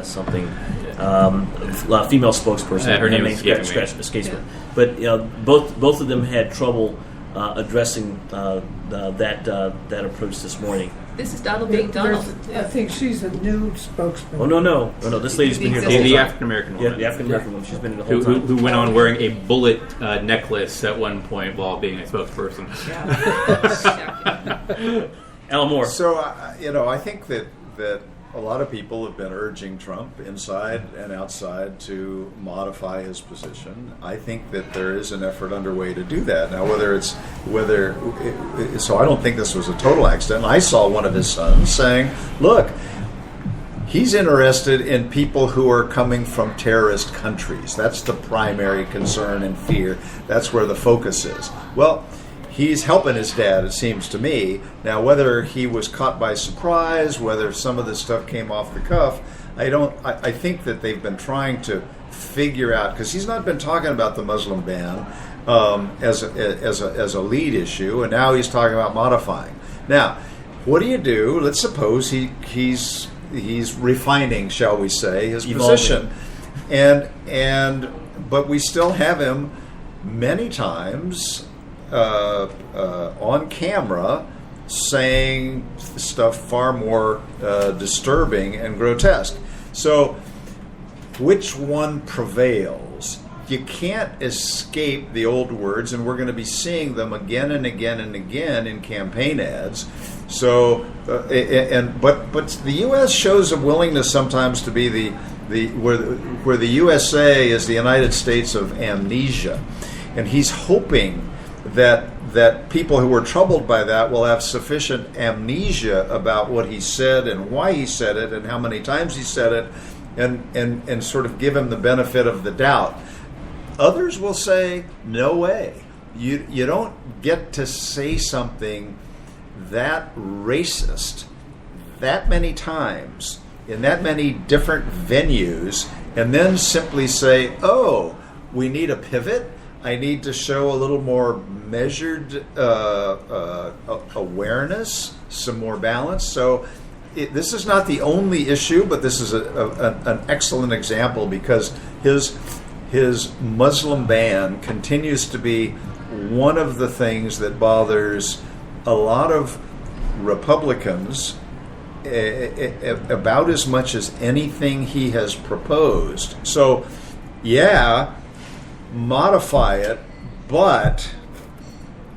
something. Female spokesperson. Her name escapes me. But both of them had trouble addressing that approach this morning. This is Donald being Donald. I think she's a new spokesman. Oh, no. This lady's been here the whole time. The African-American woman. Yeah, the African-American woman. She's been here the whole time. Who went on wearing a bullet necklace at one point while being a spokesperson. Al Moore. So, I think that a lot of people have been urging Trump inside and outside to modify his position. I think that there is an effort underway to do that. Now, so I don't think this was a total accident. I saw one of his sons saying, look, he's interested in people who are coming from terrorist countries. That's the primary concern and fear. That's where the focus is. Well, he's helping his dad, it seems to me. Now, whether he was caught by surprise, whether some of this stuff came off the cuff, I think that they've been trying to figure out, because he's not been talking about the Muslim ban as a lead issue, and now he's talking about modifying. Now, what do you do? Let's suppose he's refining, shall we say, his position, but we still have him many times on camera saying stuff far more disturbing and grotesque. So which one prevails? You can't escape the old words, and we're going to be seeing them again and again and again in campaign ads. So but the U.S. shows a willingness sometimes to be where the USA is the United States of amnesia, and he's hoping that people who were troubled by that will have sufficient amnesia about what he said and why he said it and how many times he said it, and sort of give him the benefit of the doubt. Others will say, no way. You don't get to say something that racist that many times in that many different venues and then simply say, oh, we need a pivot. I need to show a little more measured awareness, some more balance. So this is not the only issue, but this is an excellent example, because his Muslim ban continues to be one of the things that bothers a lot of Republicans about as much as anything he has proposed. So, yeah, modify it, but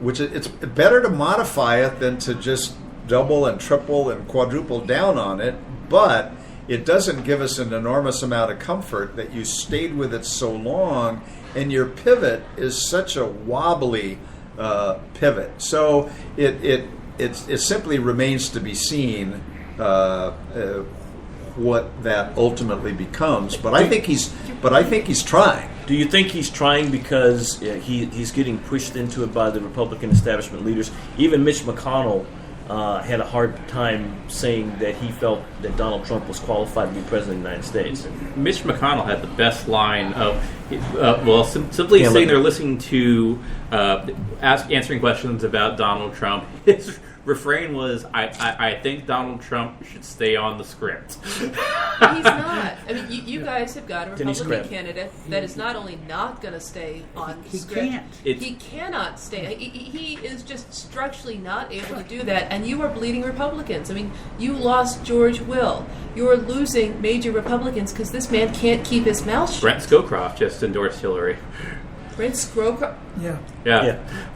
it's better to modify it than to just double and triple and quadruple down on it, but it doesn't give us an enormous amount of comfort that you stayed with it so long and your pivot is such a wobbly pivot. So it simply remains to be seen what that ultimately becomes. But I think he's trying. Do you think he's trying because he's getting pushed into it by the Republican establishment leaders? Even Mitch McConnell had a hard time saying that he felt that Donald Trump was qualified to be president of the United States. Mitch McConnell had the best line of, simply sitting there listening to, answering questions about Donald Trump. His refrain was, I think Donald Trump should stay on the script. He's not. I mean, you guys have got a Republican candidate that is not only not going to stay on the script. He cannot stay. He is just structurally not able to do that, and you are bleeding Republicans. I mean, you lost George Will. You are losing major Republicans because this man can't keep his mouth shut. Brent Scowcroft just endorsed Hillary. Brent Scowcroft? Yeah.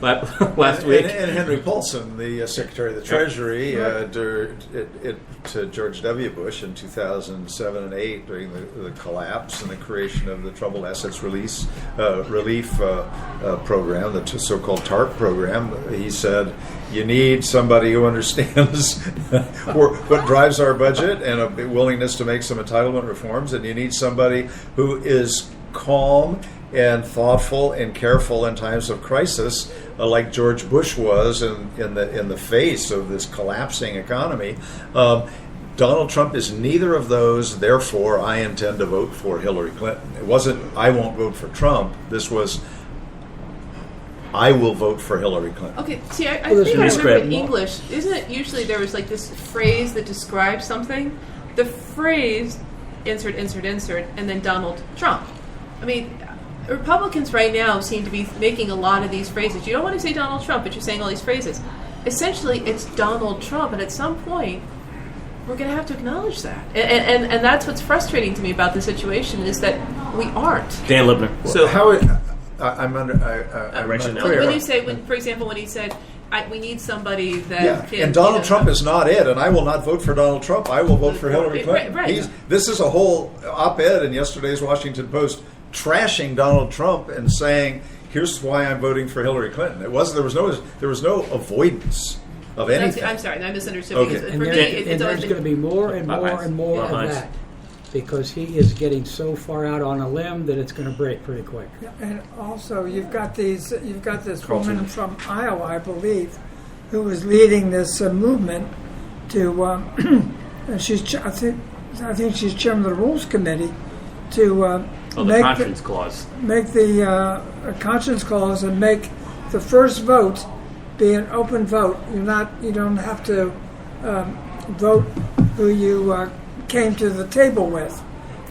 Last week. And Henry Paulson, the Secretary of the Treasury, to George W. Bush in 2007 and 2008 during the collapse and the creation of the Troubled Assets Relief Program, the so-called TARP program. He said, you need somebody who understands what drives our budget and a willingness to make some entitlement reforms, and you need somebody who is calm and thoughtful and careful in times of crisis, like George Bush was in the face of this collapsing economy. Donald Trump is neither of those. Therefore, I intend to vote for Hillary Clinton. It wasn't, I won't vote for Trump. This was, I will vote for Hillary Clinton. Okay, see, I think I remember in English, isn't it usually there was like this phrase that describes something? The phrase insert, and then Donald Trump. I mean, Republicans right now seem to be making a lot of these phrases. You don't want to say Donald Trump, but you're saying all these phrases. Essentially, it's Donald Trump, and at some point, we're going to have to acknowledge that. And that's what's frustrating to me about the situation is that we aren't. Dan Libner. So how I'm not clear. When you say, for example, when he said, we need somebody that can... And Donald Trump is not it, and I will not vote for Donald Trump. I will vote for Hillary Clinton. Right. This is a whole op-ed in yesterday's Washington Post trashing Donald Trump and saying, here's why I'm voting for Hillary Clinton. There was no avoidance of anything. I'm sorry, I misunderstood. Okay. Because And, for me, there's going to be more and more and more of that, because he is getting so far out on a limb that it's going to break pretty quick. And also, you've got this woman from Iowa, I believe, who is leading this movement to. And I think she's chairman of the Rules Committee to the conscience clause. Make the conscience clause and make the first vote be an open vote. You don't have to vote who you came to the table with,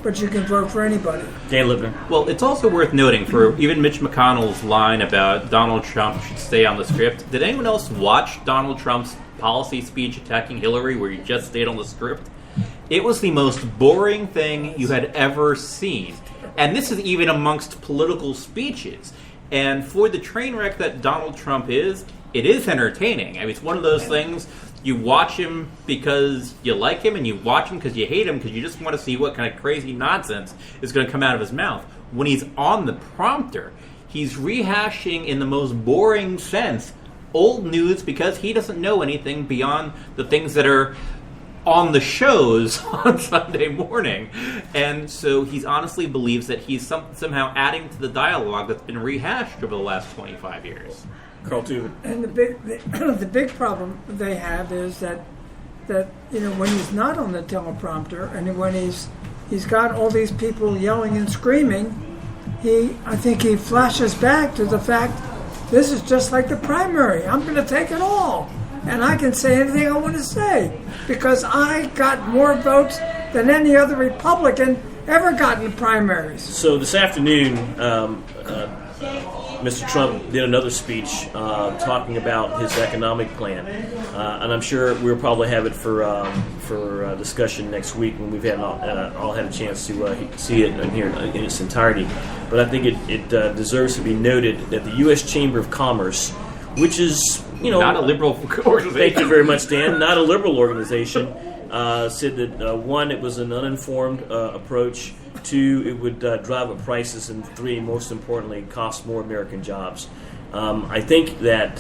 but you can vote for anybody. Dan Libner. Well, it's also worth noting for even Mitch McConnell's line about Donald Trump should stay on the script. Did anyone else watch Donald Trump's policy speech attacking Hillary where he just stayed on the script? It was the most boring thing you had ever seen. And this is even amongst political speeches. And for the train wreck that Donald Trump is, it is entertaining. I mean, it's one of those things, you watch him because you like him, and you watch him because you hate him, because you just want to see what kind of crazy nonsense is going to come out of his mouth. When he's on the prompter, he's rehashing in the most boring sense old news because he doesn't know anything beyond the things that are on the shows on Sunday morning. And so he honestly believes that he's somehow adding to the dialogue that's been rehashed over the last 25 years. Carl Tubin. And the big problem they have is that when he's not on the teleprompter and when he's got all these people yelling and screaming, I think he flashes back to the fact, this is just like the primary. I'm going to take it all. And I can say anything I want to say because I got more votes than any other Republican ever got in the primaries. So this afternoon, Mr. Trump did another speech talking about his economic plan, and I'm sure we'll probably have it for discussion next week when we've all had a chance to see it and hear it in its entirety. But I think it deserves to be noted that the U.S. Chamber of Commerce, which is not a liberal organization. Thank you very much, Dan. Not a liberal organization. Said that one, it was an uninformed approach. 2, it would drive up prices, and 3, most importantly, cost more American jobs. I think that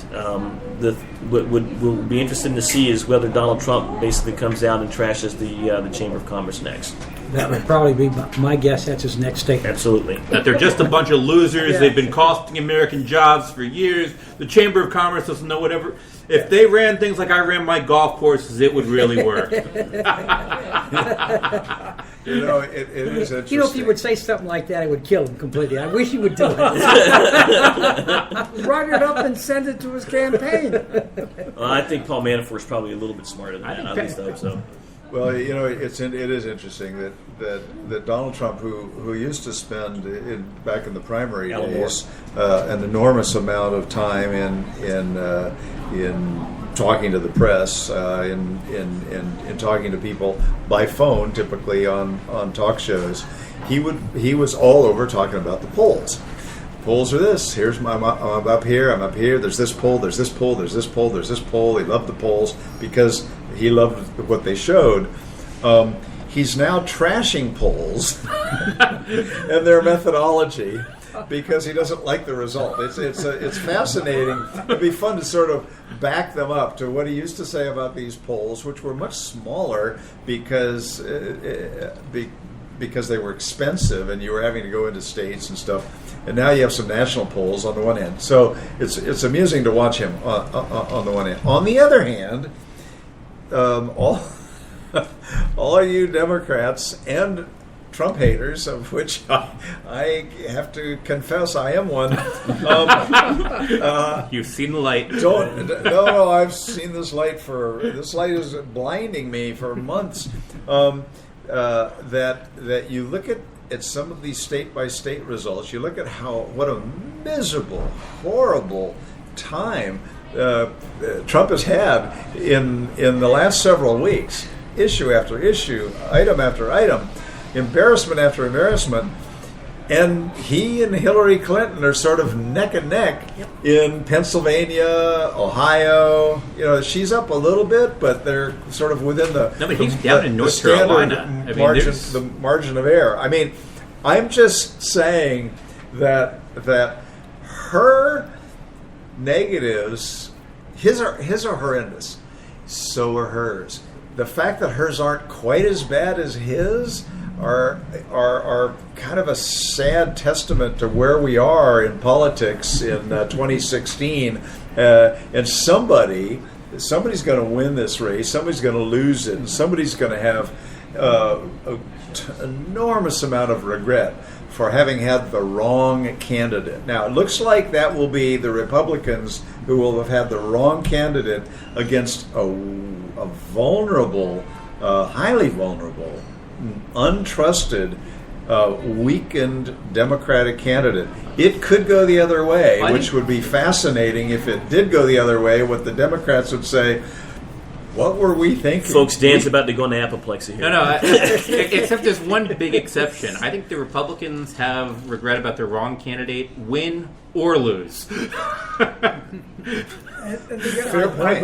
what we'll be interested to see is whether Donald Trump basically comes out and trashes the Chamber of Commerce next. That would probably be my guess. That's his next statement. Absolutely. That they're just a bunch of losers. Yeah. They've been costing American jobs for years. The Chamber of Commerce doesn't know whatever. If they ran things like I ran my golf courses, it would really work. It is interesting. If he would say something like that, it would kill him completely. I wish he would do it. Write it up and send it to his campaign. Well, I think Paul Manafort's probably a little bit smarter than that. At least I hope so. Well, it is interesting that Donald Trump, who used to spend back in the primary days an enormous amount of time in talking to the press, in talking to people by phone, typically on talk shows, he was all over talking about the polls. Polls are this. I'm up here. I'm up here. There's this poll. There's this poll. There's this poll. There's this poll. He loved the polls because he loved what they showed. He's now trashing polls and their methodology because he doesn't like the result. It's fascinating. It'd be fun to sort of back them up to what he used to say about these polls, which were much smaller because they were expensive and you were having to go into states and stuff. And now you have some national polls on the one hand. So it's amusing to watch him on the one hand. On the other hand, all you Democrats and Trump haters, of which I have to confess I am one. You've seen the light. No, I've seen this light. This light is blinding me for months. that you look at some of these state by state results. You look at what a miserable, horrible time Trump has had in the last several weeks, issue after issue, item after item, embarrassment after embarrassment. And he and Hillary Clinton are sort of neck and neck in Pennsylvania, Ohio. She's up a little bit, but they're sort of within the but he's down in North Carolina. The margin of error. I mean, I'm just saying that her negatives, his are horrendous. So are hers. The fact that hers aren't quite as bad as his are kind of a sad testament to where we are in politics in 2016. And somebody's going to win this race. Somebody's going to lose it. And somebody's going to have an enormous amount of regret for having had the wrong candidate. Now, it looks like that will be the Republicans who will have had the wrong candidate against a vulnerable, highly vulnerable, untrusted, weakened Democratic candidate. It could go the other way, which would be fascinating if it did go the other way. What the Democrats would say, what were we thinking? Folks, Dan's about to go into apoplexy here. No, except there's one big exception. I think the Republicans have regret about their wrong candidate, win or lose. Fair point.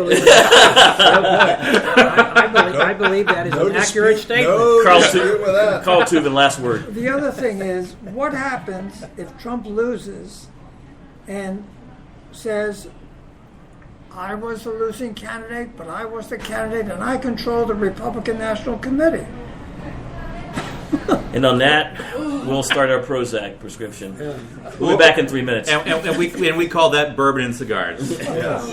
I believe that is an accurate statement. Carl Tubin, last word. The other thing is, what happens if Trump loses and says, I was the losing candidate, but I was the candidate, and I control the Republican National Committee? And on that, we'll start our Prozac prescription. We'll be back in 3 minutes. And we call that bourbon and cigars. Yeah.